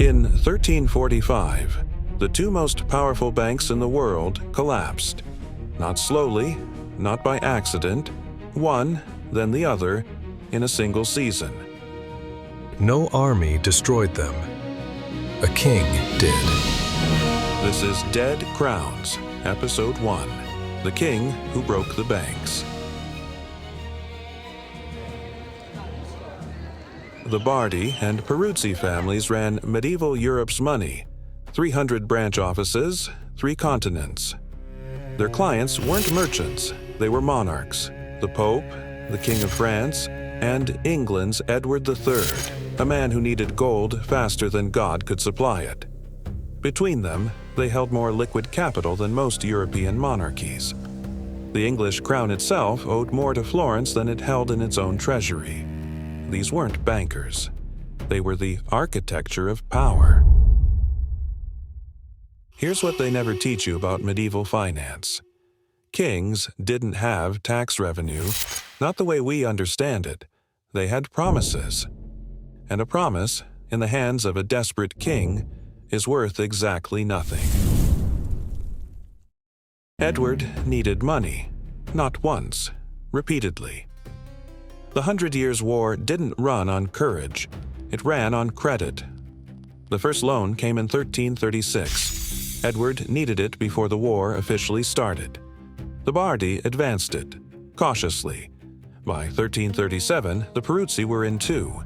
In 1345, the two most powerful banks in the world collapsed. Not slowly, not by accident, one, then the other, in a single season. No army destroyed them. A king did. This is Dead Crowns, Episode 1, The King Who Broke the Banks. The Bardi and Peruzzi families ran medieval Europe's money, 300 branch offices, 3 continents. Their clients weren't merchants, they were monarchs, the Pope, the King of France, and England's Edward III, a man who needed gold faster than God could supply it. Between them, they held more liquid capital than most European monarchies. The English crown itself owed more to Florence than it held in its own treasury. These weren't bankers. They were the architecture of power. Here's what they never teach you about medieval finance. Kings didn't have tax revenue, not the way we understand it. They had promises. And a promise, in the hands of a desperate king, is worth exactly nothing. Edward needed money, not once, repeatedly. The 100 Years' War didn't run on courage, it ran on credit. The first loan came in 1336. Edward needed it before the war officially started. The Bardi advanced it, cautiously. By 1337, the Peruzzi were in two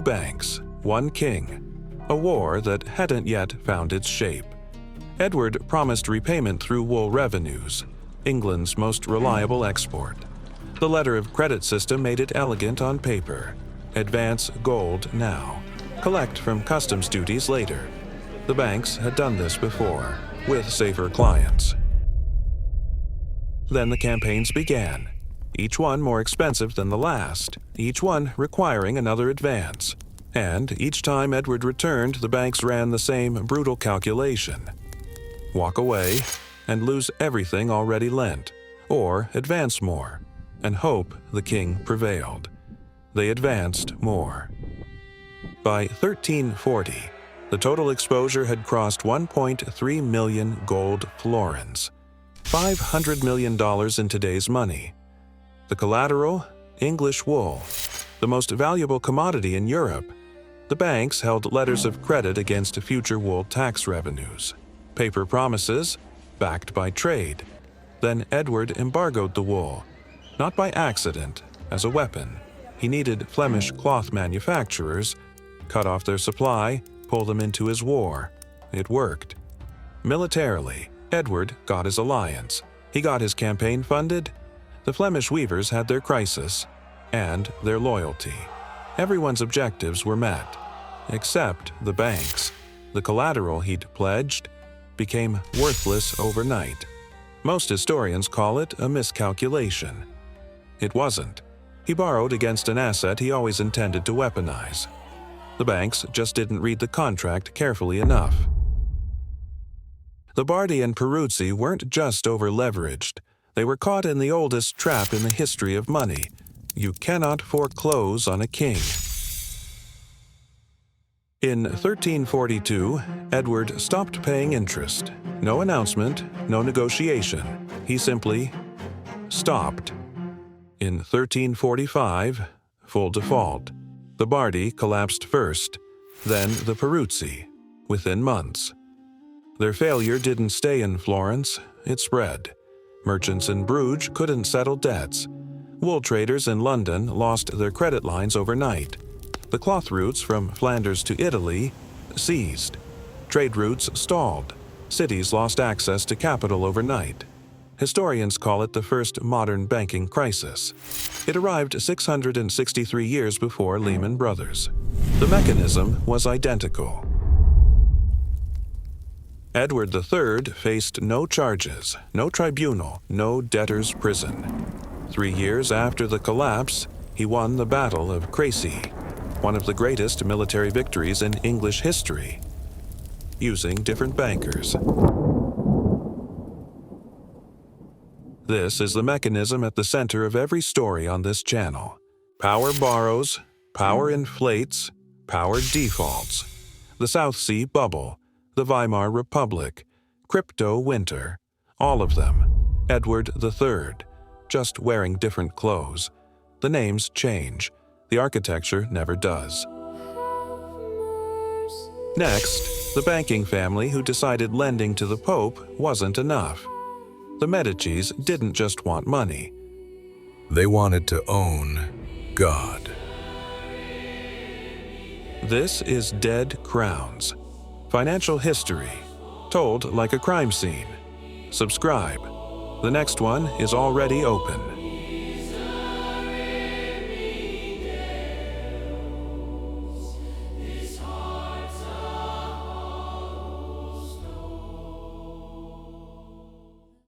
banks, one king, a war that hadn't yet found its shape. Edward promised repayment through wool revenues, England's most reliable export. The letter of credit system made it elegant on paper. Advance gold now. Collect from customs duties later. The banks had done this before, with safer clients. Then the campaigns began, each one more expensive than the last, each one requiring another advance. And each time Edward returned, the banks ran the same brutal calculation. Walk away and lose everything already lent, or advance more, and hope the king prevailed. They advanced more. By 1340, the total exposure had crossed 1.3 million gold florins, $500 million in today's money. The collateral? English wool, the most valuable commodity in Europe. The banks held letters of credit against future wool tax revenues, paper promises, backed by trade. Then Edward embargoed the wool, not by accident, as a weapon. He needed Flemish cloth manufacturers, cut off their supply, pull them into his war. It worked. Militarily, Edward got his alliance. He got his campaign funded. The Flemish weavers had their crisis, and their loyalty. Everyone's objectives were met, except the banks. The collateral he'd pledged became worthless overnight. Most historians call it a miscalculation. It wasn't. He borrowed against an asset he always intended to weaponize. The banks just didn't read the contract carefully enough. The Bardi and Peruzzi weren't just over-leveraged. They were caught in the oldest trap in the history of money. You cannot foreclose on a king. In 1342, Edward stopped paying interest. No announcement, no negotiation. He simply stopped. In 1345, full default. The Bardi collapsed first, then the Peruzzi, within months. Their failure didn't stay in Florence, it spread. Merchants in Bruges couldn't settle debts. Wool traders in London lost their credit lines overnight. The cloth routes from Flanders to Italy ceased. Trade routes stalled. Cities lost access to capital overnight. Historians call it the first modern banking crisis. It arrived 663 years before Lehman Brothers. The mechanism was identical. Edward III faced no charges, no tribunal, no debtor's prison. 3 years after the collapse, he won the Battle of Crécy, one of the greatest military victories in English history, using different bankers. This is the mechanism at the center of every story on this channel. Power borrows, power inflates, power defaults. the South Sea Bubble, the Weimar Republic, Crypto Winter, all of them. Edward III, just wearing different clothes. The names change. The architecture never does. Next, the banking family who decided lending to the Pope wasn't enough. The Medicis didn't just want money. They wanted to own God. This is Dead Crowns. Financial history, told like a crime scene. Subscribe. The next one is already open.